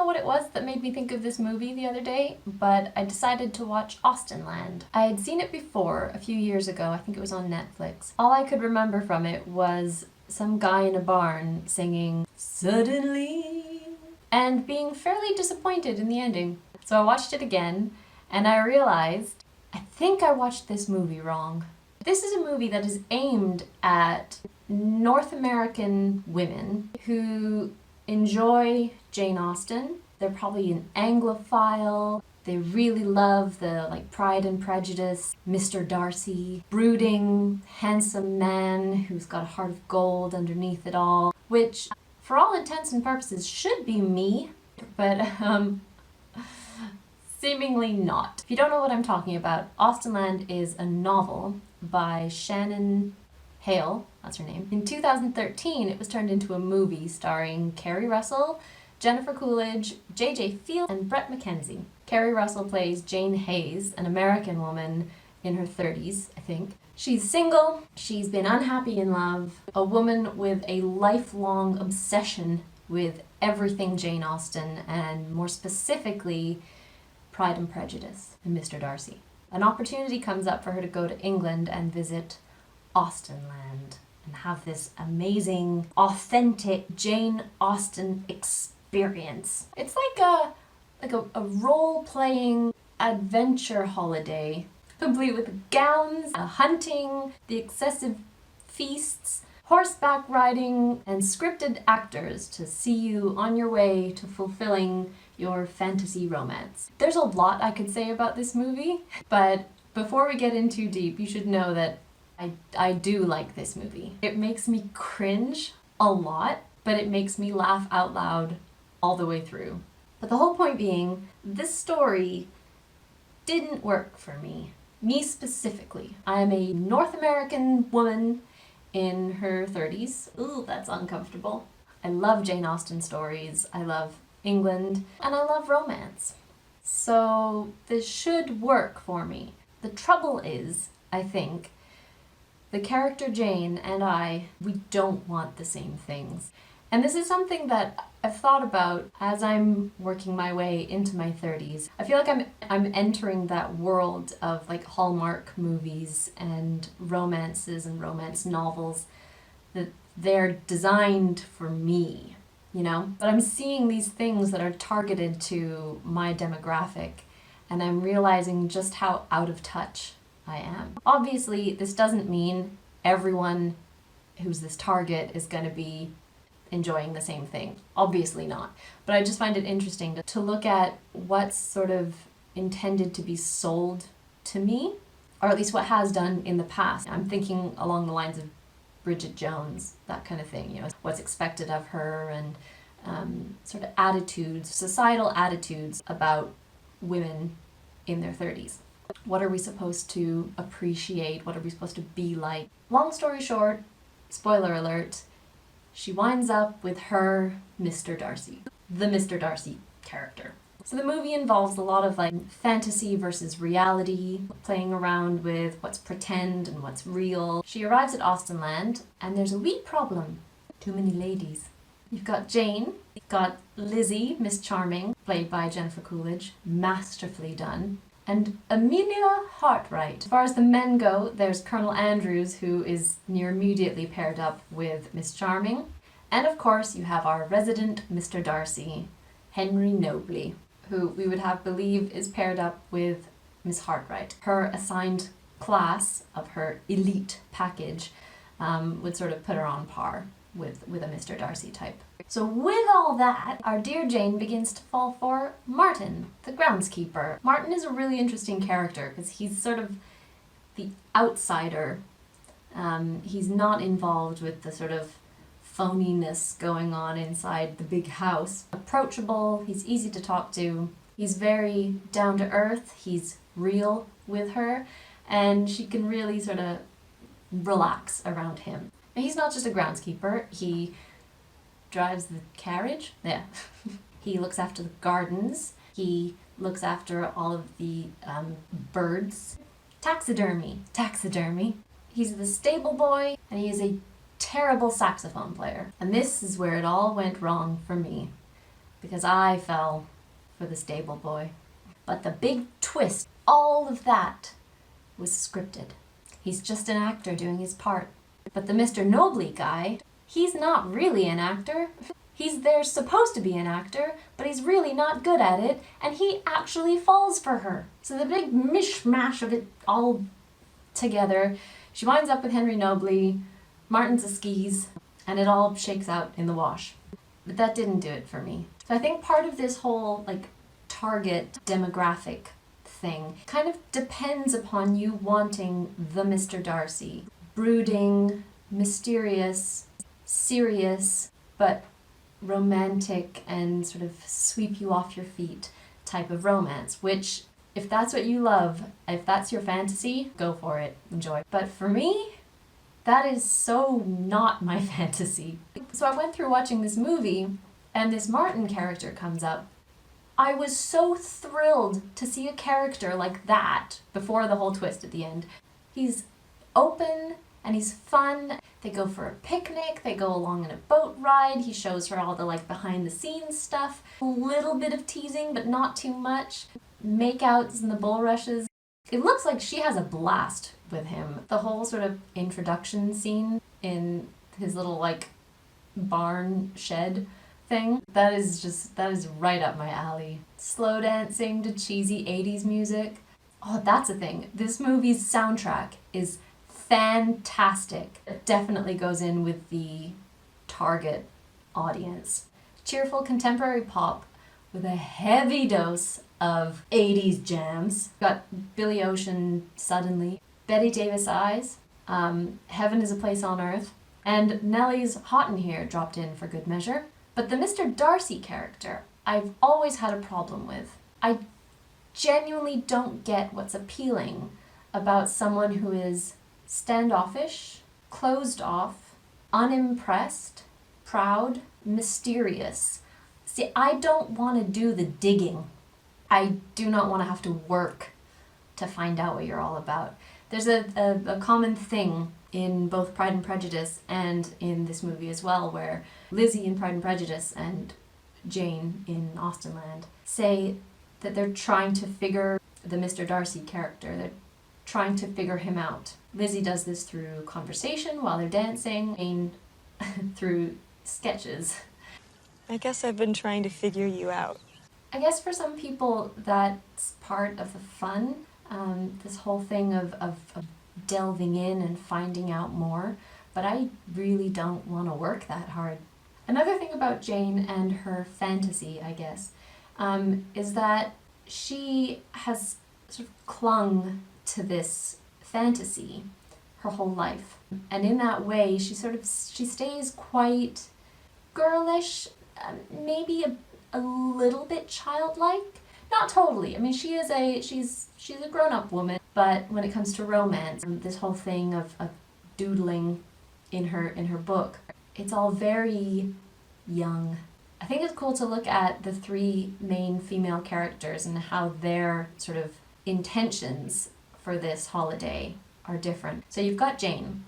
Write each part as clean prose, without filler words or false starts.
what it was that made me think of this movie the other day, but I decided to watch Austenland. I had seen it before a few years ago, I think it was on Netflix. All I could remember from it was some guy in a barn singing "Suddenly" and being fairly disappointed in the ending. So I watched it again and I realized I think I watched this movie wrong. This is a movie that is aimed at North American women who enjoy Jane Austen. They're probably an Anglophile. They really love the Pride and Prejudice, Mr. Darcy, brooding, handsome man who's got a heart of gold underneath it all, which for all intents and purposes should be me, but seemingly not. If you don't know what I'm talking about, Austenland is a novel by Shannon Hale, that's her name. In 2013, it was turned into a movie starring Kerry Russell, Jennifer Coolidge, J.J. Fields, and Bret McKenzie. Kerry Russell plays Jane Hayes, an American woman in her 30s, I think. She's single, she's been unhappy in love, a woman with a lifelong obsession with everything Jane Austen, and more specifically, Pride and Prejudice and Mr. Darcy. An opportunity comes up for her to go to England and visit Austenland and have this amazing, authentic Jane Austen experience. It's like a role-playing adventure holiday, complete with gowns, hunting, the excessive feasts, horseback riding, and scripted actors to see you on your way to fulfilling your fantasy romance. There's a lot I could say about this movie, but before we get in too deep, you should know that I do like this movie. It makes me cringe a lot, but it makes me laugh out loud all the way through. But the whole point being, this story didn't work for me. Me specifically. I am a North American woman in her 30s. Ooh, that's uncomfortable. I love Jane Austen stories, I love England, and I love romance. So this should work for me. The trouble is, I think, the character Jane and we don't want the same things. And this is something that I've thought about as I'm working my way into my 30s. I feel like I'm entering that world of Hallmark movies and romances and romance novels that they're designed for me, you know? But I'm seeing these things that are targeted to my demographic, and I'm realizing just how out of touch I am. Obviously, this doesn't mean everyone who's this target is going to be enjoying the same thing. Obviously not. But I just find it interesting to look at what's sort of intended to be sold to me, or at least what has done in the past. I'm thinking along the lines of Bridget Jones, that kind of thing, you know, what's expected of her, and sort of attitudes, societal attitudes about women in their 30s. What are we supposed to appreciate? What are we supposed to be like? Long story short, spoiler alert, she winds up with her Mr. Darcy, the Mr. Darcy character. So the movie involves a lot of fantasy versus reality, playing around with what's pretend and what's real. She arrives at Austenland and there's a wee problem. Too many ladies. You've got Jane, you've got Lizzie, Miss Charming, played by Jennifer Coolidge, masterfully done, and Amelia Hartright. As far as the men go, there's Colonel Andrews, who is near immediately paired up with Miss Charming. And of course, you have our resident Mr. Darcy, Henry Nobley, who we would have believe is paired up with Miss Hartright. Her assigned class of her elite package would sort of put her on par with a Mr. Darcy type. So with all that, our dear Jane begins to fall for Martin, the groundskeeper. Martin is a really interesting character because he's sort of the outsider. He's not involved with the sort of phoniness going on inside the big house. Approachable, he's easy to talk to, he's very down to earth, he's real with her, and she can really sort of relax around him. And he's not just a groundskeeper, he drives the carriage, yeah. He looks after the gardens, he looks after all of the birds. Taxidermy. He's the stable boy, and he is a terrible saxophone player. And this is where it all went wrong for me, because I fell for the stable boy. But the big twist, all of that was scripted. He's just an actor doing his part. But the Mr. Nobley guy, he's not really an actor. He's there supposed to be an actor, but he's really not good at it, and he actually falls for her. So the big mishmash of it all together, she winds up with Henry Nobley, Martin's a skis, and it all shakes out in the wash. But that didn't do it for me. So I think part of this whole target demographic thing kind of depends upon you wanting the Mr. Darcy. Brooding, mysterious, serious, but romantic and sort of sweep you off your feet type of romance, which if that's what you love, if that's your fantasy, go for it, enjoy. But for me, that is so not my fantasy. So I went through watching this movie and this Martin character comes up. I was so thrilled to see a character like that before the whole twist at the end. He's open and he's fun. They go for a picnic, they go along on a boat ride, he shows her all the behind the scenes stuff. A little bit of teasing, but not too much. Makeouts and the bulrushes. It looks like she has a blast with him. The whole sort of introduction scene in his little barn shed thing, that is right up my alley. Slow dancing to cheesy 80s music. Oh, that's a thing. This movie's soundtrack is fantastic. It definitely goes in with the target audience. Cheerful contemporary pop with a heavy dose of 80s jams. Got Billy Ocean, Suddenly, Betty Davis Eyes, Heaven is a Place on Earth, and Nelly's Hot in Here dropped in for good measure. But the Mr. Darcy character, I've always had a problem with. I genuinely don't get what's appealing about someone who is standoffish, closed off, unimpressed, proud, mysterious. See, I don't want to do the digging. I do not want to have to work to find out what you're all about. There's a common thing in both Pride and Prejudice and in this movie as well, where Lizzie in Pride and Prejudice and Jane in Austenland say that they're trying to figure the Mr. Darcy character. They're trying to figure him out. Lizzie does this through conversation while they're dancing, Jane through sketches. I guess I've been trying to figure you out. I guess for some people that's part of the fun, this whole thing of delving in and finding out more, but I really don't want to work that hard. Another thing about Jane and her fantasy, I guess, is that she has sort of clung to this fantasy her whole life. And in that way, she stays quite girlish, maybe a little bit childlike. Not totally. I mean, she's a grown-up woman, but when it comes to romance, this whole thing of doodling in her book, it's all very young. I think it's cool to look at the three main female characters and how their sort of intentions for this holiday are different. So you've got Jane.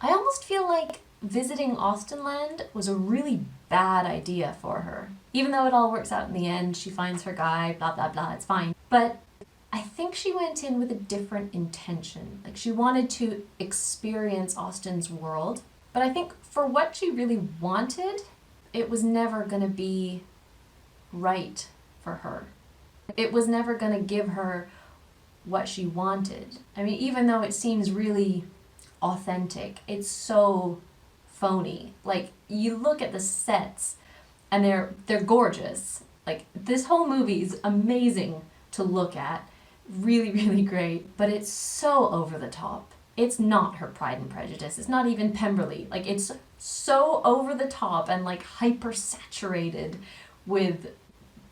I almost feel like visiting Austenland was a really bad idea for her. Even though it all works out in the end, she finds her guy, blah, blah, blah, it's fine. But I think she went in with a different intention. She wanted to experience Austen's world. But I think for what she really wanted, it was never going to be right for her. It was never going to give her what she wanted. I mean, even though it seems really authentic, it's so phony. You look at the sets and they're gorgeous. This whole movie is amazing to look at. Really, really great. But it's so over the top. It's not her Pride and Prejudice. It's not even Pemberley. It's so over the top and hyper saturated with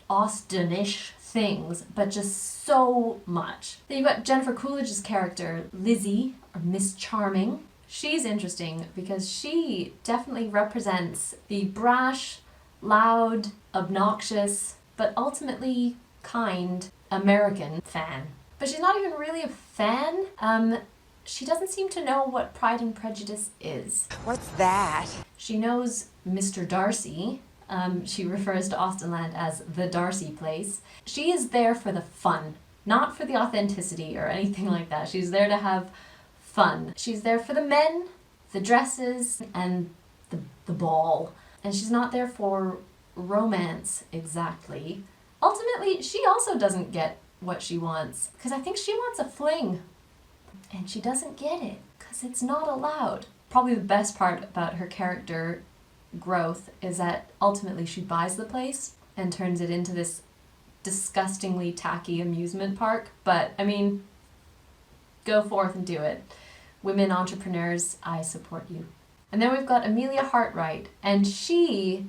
Austenish things, but just so much. Then you've got Jennifer Coolidge's character, Lizzie, or Miss Charming. She's interesting because she definitely represents the brash, loud, obnoxious, but ultimately kind American fan. But she's not even really a fan. She doesn't seem to know what Pride and Prejudice is. What's that? She knows Mr. Darcy, She refers to Austenland as the Darcy place. She is there for the fun, not for the authenticity or anything like that. She's there to have fun. She's there for the men, the dresses, and the ball. And she's not there for romance exactly. Ultimately, she also doesn't get what she wants, because I think she wants a fling. And she doesn't get it, because it's not allowed. Probably the best part about her character growth is that ultimately she buys the place and turns it into this disgustingly tacky amusement park. But, I mean, go forth and do it. Women entrepreneurs, I support you. And then we've got Amelia Hartright, and she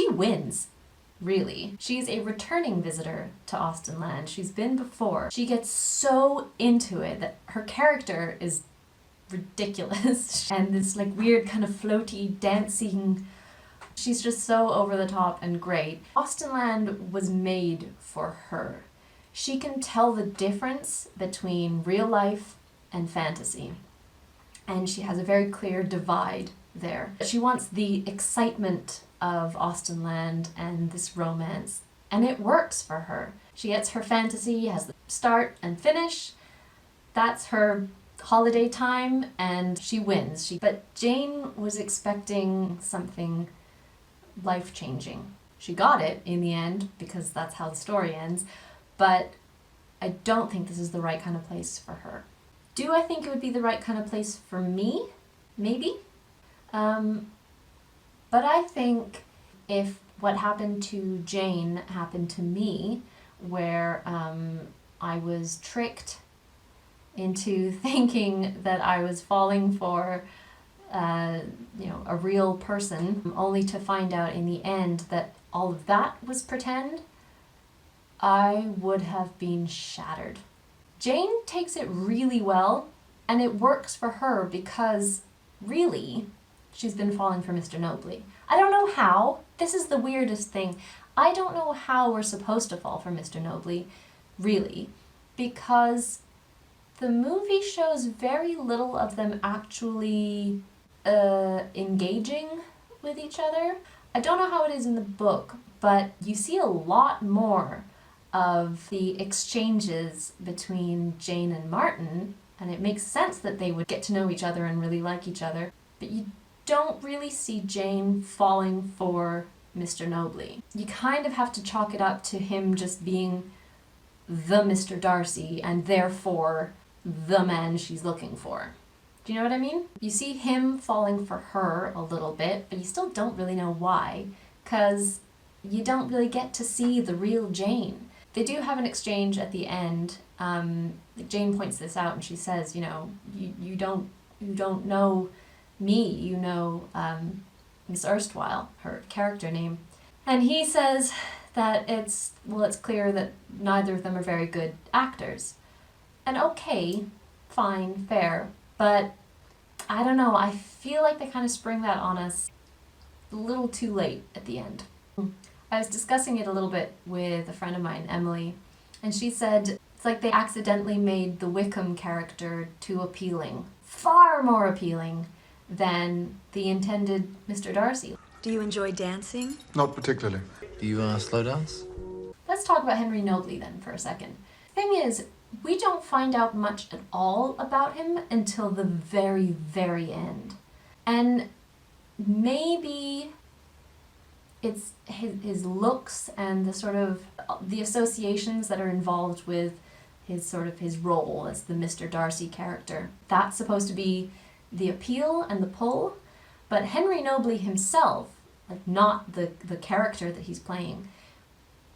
wins, really. She's a returning visitor to Austenland. She's been before. She gets so into it that her character is ridiculous. And this like weird kind of floaty dancing, she's just so over the top and great. Austenland was made for her. She can tell the difference between real life and fantasy. And she has a very clear divide there. She wants the excitement of Austenland and this romance, and it works for her. She gets her fantasy, has the start and finish. That's her holiday time, and she wins. But Jane was expecting something life-changing. She got it in the end, because that's how the story ends, but I don't think this is the right kind of place for her. Do I think it would be the right kind of place for me? Maybe. But I think if what happened to Jane happened to me, where I was tricked into thinking that I was falling for a real person, only to find out in the end that all of that was pretend, I would have been shattered. Jane takes it really well, and it works for her because, really, she's been falling for Mr. Nobley. I don't know how. This is the weirdest thing. I don't know how we're supposed to fall for Mr. Nobley, really, because the movie shows very little of them actually engaging with each other. I don't know how it is in the book, but you see a lot more of the exchanges between Jane and Martin, and it makes sense that they would get to know each other and really like each other, but you don't really see Jane falling for Mr. Nobley. You kind of have to chalk it up to him just being the Mr. Darcy, and therefore the man she's looking for. Do you know what I mean? You see him falling for her a little bit, but you still don't really know why, because you don't really get to see the real Jane. They do have an exchange at the end. Jane points this out, and she says, you don't know me, you know Miss Erstwhile, her character name. And he says that it's clear that neither of them are very good actors. And okay, fine, fair, but I don't know, I feel like they kind of spring that on us a little too late at the end. I was discussing it a little bit with a friend of mine, Emily, and she said it's like they accidentally made the Wickham character too appealing. Far more appealing than the intended Mr. Darcy. Do you enjoy dancing? Not particularly. Do you slow dance? Let's talk about Henry Nobley then for a second. Thing is, we don't find out much at all about him until the very, very end. And maybe it's his looks and the sort of the associations that are involved with his role as the Mr. Darcy character. That's supposed to be the appeal and the pull, but Henry Nobley himself, like not the character that he's playing,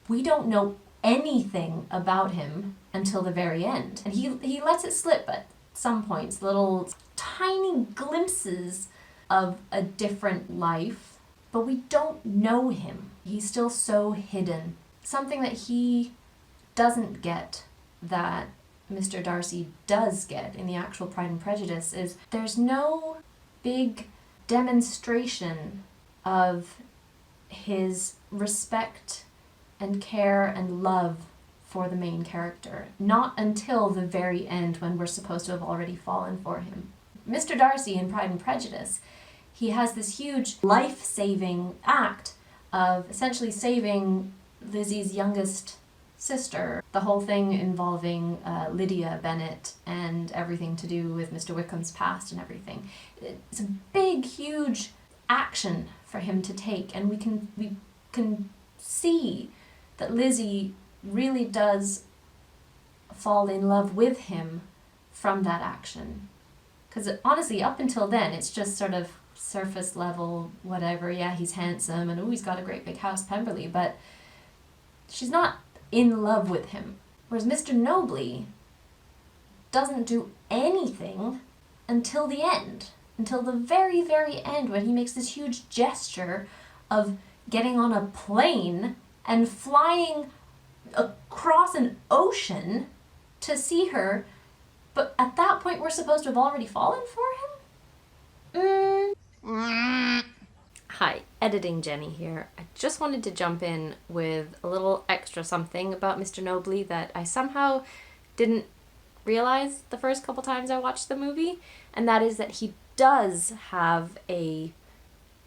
we don't know anything about him until the very end. And he lets it slip at some points, little tiny glimpses of a different life, but we don't know him. He's still so hidden. Something that he doesn't get that Mr. Darcy does get in the actual Pride and Prejudice is there's no big demonstration of his respect and care and love for the main character. Not until the very end, when we're supposed to have already fallen for him. Mr. Darcy in Pride and Prejudice, he has this huge life-saving act of essentially saving Lizzie's youngest sister. The whole thing involving Lydia Bennet and everything to do with Mr. Wickham's past and everything. It's a big, huge action for him to take, and we can see that Lizzie really does fall in love with him from that action. Because honestly, up until then, it's just sort of surface level, whatever. Yeah, he's handsome, and he's got a great big house, Pemberley, but she's not in love with him. Whereas Mr. Nobley doesn't do anything until the end. Until the very, very end, when he makes this huge gesture of getting on a plane and flying across an ocean to see her. But at that point, we're supposed to have already fallen for him? Hi, Editing Jenny here. I just wanted to jump in with a little extra something about Mr. Nobley that I somehow didn't realize the first couple times I watched the movie, and that is that he does have a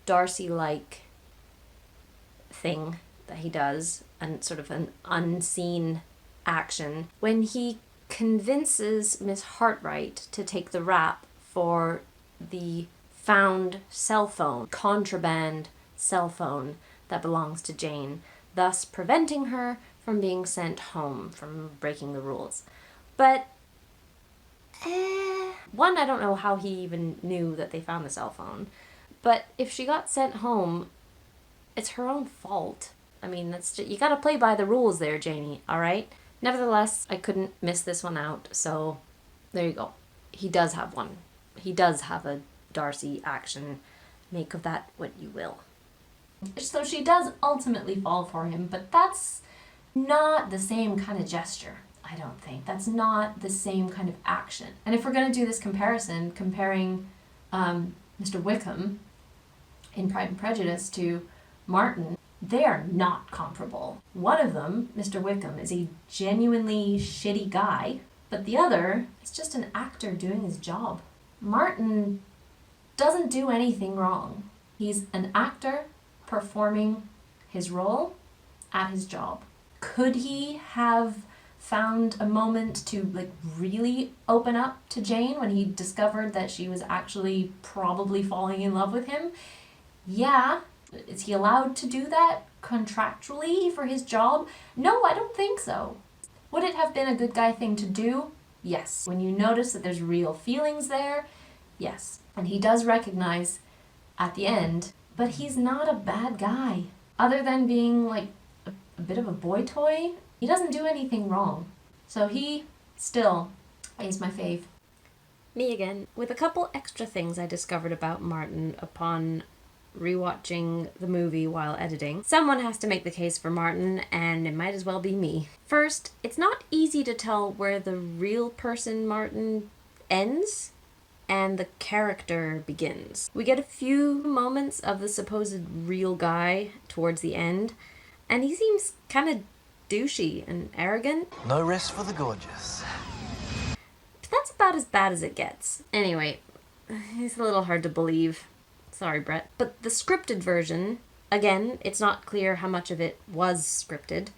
Darcy-like thing that he does, and sort of an unseen action, when he convinces Miss Hartright to take the rap for the found cell phone, contraband cell phone that belongs to Jane, thus preventing her from being sent home, from breaking the rules. But, one, I don't know how he even knew that they found the cell phone, but if she got sent home, it's her own fault. I mean, you gotta play by the rules there, Janie, alright? Nevertheless, I couldn't miss this one out, so there you go. He does have one. He does have a Darcy action. Make of that what you will. So she does ultimately fall for him, but that's not the same kind of gesture, I don't think. That's not the same kind of action. And if we're going to do this comparison, comparing Mr. Wickham in Pride and Prejudice to Martin, they are not comparable. One of them, Mr. Wickham, is a genuinely shitty guy, but the other is just an actor doing his job. Martin doesn't do anything wrong. He's an actor performing his role at his job. Could he have found a moment to really open up to Jane when he discovered that she was actually probably falling in love with him? Yeah. Is he allowed to do that contractually for his job? No, I don't think so. Would it have been a good guy thing to do? Yes. When you notice that there's real feelings there, yes. And he does recognize at the end, but he's not a bad guy. Other than being a bit of a boy toy, he doesn't do anything wrong. So he still is my fave. Me again, with a couple extra things I discovered about Martin upon rewatching the movie while editing. Someone has to make the case for Martin, and it might as well be me. First, it's not easy to tell where the real person Martin ends and the character begins. We get a few moments of the supposed real guy towards the end, and he seems kind of douchey and arrogant. No rest for the gorgeous. But that's about as bad as it gets. Anyway, he's a little hard to believe. Sorry, Bret. But the scripted version, again, it's not clear how much of it was scripted.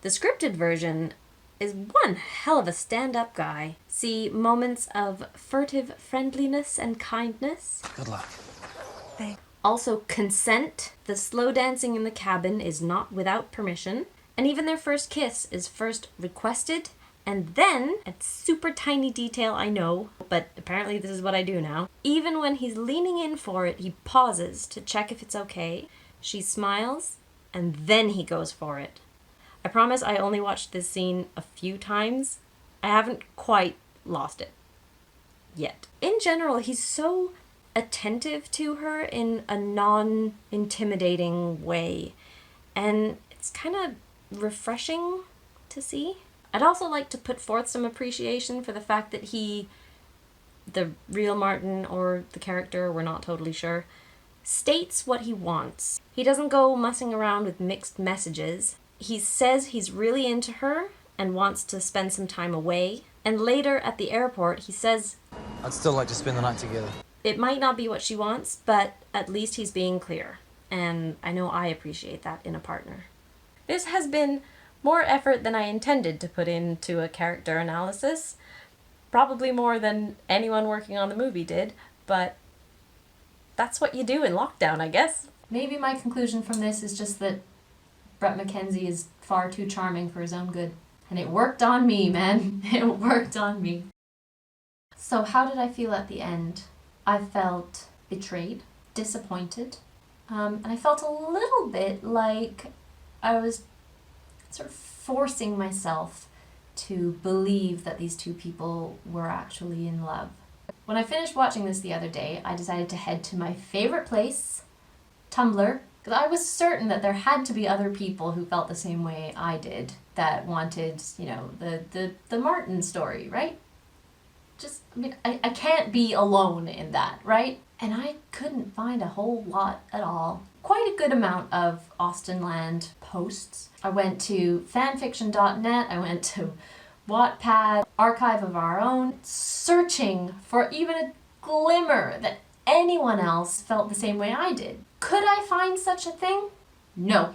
The scripted version is one hell of a stand-up guy. See moments of furtive friendliness and kindness. Good luck. Thanks. Also consent. The slow dancing in the cabin is not without permission. And even their first kiss is first requested, and then, a super tiny detail I know, but apparently this is what I do now, even when he's leaning in for it, he pauses to check if it's okay. She smiles, and then he goes for it. I promise I only watched this scene a few times. I haven't quite lost it. Yet. In general, he's so attentive to her in a non-intimidating way, and it's kind of refreshing to see. I'd also like to put forth some appreciation for the fact that he, the real Martin or the character, we're not totally sure, states what he wants. He doesn't go mussing around with mixed messages. He says he's really into her and wants to spend some time away. And later at the airport, he says, I'd still like to spend the night together. it might not be what she wants, but at least he's being clear. and I know I appreciate that in a partner. This has been more effort than I intended to put into a character analysis, probably more than anyone working on the movie did, but that's what you do in lockdown, I guess. Maybe my conclusion from this is just that Bret McKenzie is far too charming for his own good. And it worked on me, man. It worked on me. So how did I feel at the end? I felt betrayed, disappointed, and I felt a little bit like I was sort of forcing myself to believe that these two people were actually in love. When I finished watching this the other day, I decided to head to my favorite place, Tumblr, because I was certain that there had to be other people who felt the same way I did, that wanted, you know, the Martin story, right? I can't be alone in that, right? And I couldn't find a whole lot at all. Quite a good amount of Austenland posts. I went to fanfiction.net, I went to Wattpad, Archive of Our Own, searching for even a glimmer that anyone else felt the same way I did. Could I find such a thing? No.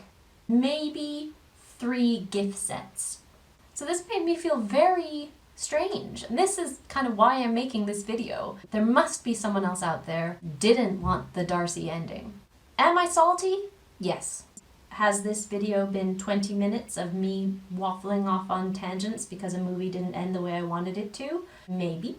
Maybe 3 gift sets. So this made me feel very strange. And this is kind of why I'm making this video. There must be someone else out there who didn't want the Darcy ending. Am I salty? Yes. Has this video been 20 minutes of me waffling off on tangents because a movie didn't end the way I wanted it to? Maybe.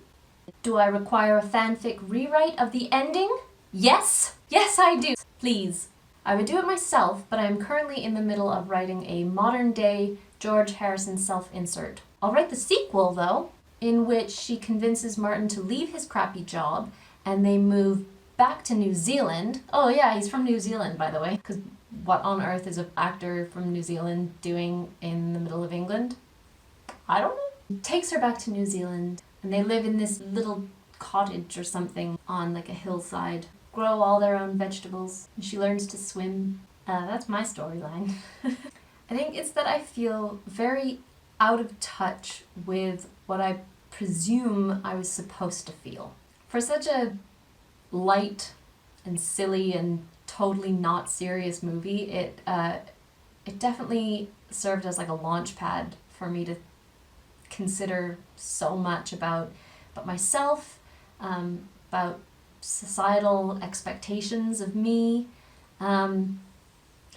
Do I require a fanfic rewrite of the ending? Yes! Yes, I do! Please. I would do it myself, but I am currently in the middle of writing a modern-day George Harrison self-insert. I'll write the sequel, though, in which she convinces Martin to leave his crappy job and they move back to New Zealand. Oh yeah, he's from New Zealand, by the way, because what on earth is an actor from New Zealand doing in the middle of England? I don't know. He takes her back to New Zealand and they live in this little cottage or something on like a hillside, grow all their own vegetables, and she learns to swim. That's my storyline. I think it's that I feel very out of touch with what I presume I was supposed to feel. For such a light and silly and totally not serious movie, it definitely served as like a launch pad for me to consider so much about myself, about societal expectations of me.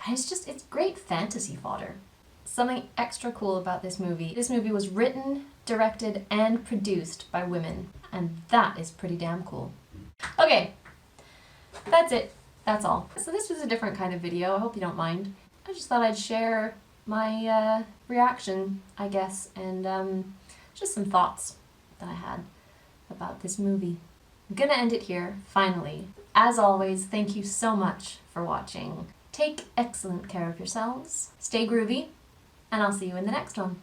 It's great fantasy fodder. Something extra cool about this movie was written, directed, and produced by women, and that is pretty damn cool. Okay, that's it. That's all. So this was a different kind of video, I hope you don't mind. I just thought I'd share my reaction, I guess, and just some thoughts that I had about this movie. I'm gonna end it here, finally. As always, thank you so much for watching. Take excellent care of yourselves, stay groovy, and I'll see you in the next one.